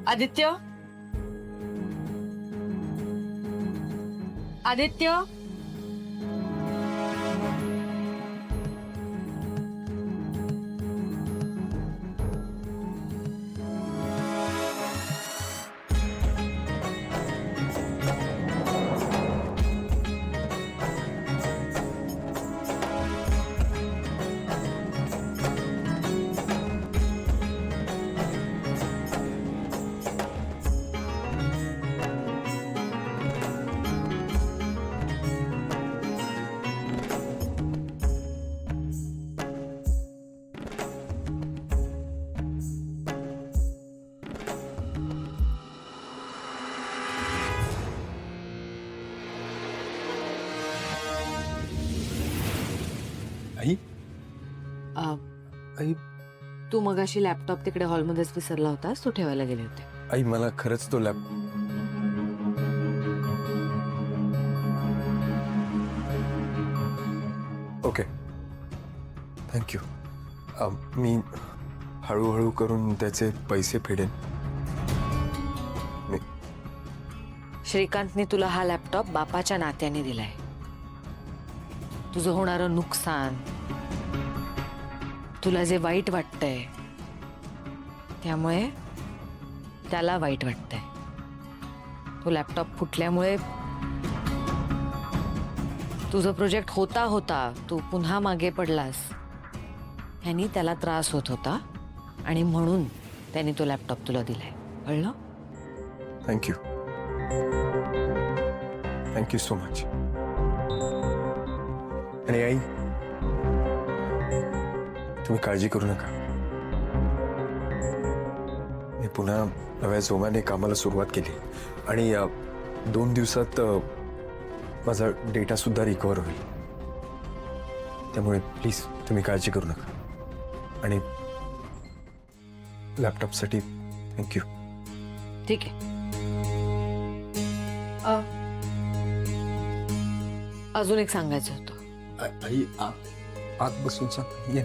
आदित्य, आदित्य, आई आई तू मगाशी लॅपटॉप तिकडे हॉलमध्येच विसरला होतास, तो ठेवायला गेले होते. आई मला खरंच तो लॅप ओके थँक्यू. मी हळूहळू करून त्याचे पैसे फेडेन. श्रीकांतने तुला हा लॅपटॉप बापाच्या नात्याने दिलाय. तुझं होणारं नुकसान, तुला जे वाईट वाटतंय त्यामुळे त्याला वाईट वाटतंय. तो लॅपटॉप फुटल्यामुळे तुझं प्रोजेक्ट होता होता तू पुन्हा मागे पडलास. ह्यानी त्याला त्रास होत होता आणि म्हणून त्याने तो लॅपटॉप तुला दिलाय. कळलं? थँक्यू. Thank you so much. आणि आई तुम्ही काळजी करू नका. मी पुन्हा नव्या जोमाने कामाला सुरुवात केली आणि 2 दिवसात माझा डेटा सुद्धा रिकवर होईल. त्यामुळे प्लीज तुम्ही काळजी करू नका. आणि लॅपटॉपसाठी थँक्यू. ठीक आहे. अजून एक सांगायचं होतं. आई आत बसून सांग. ये.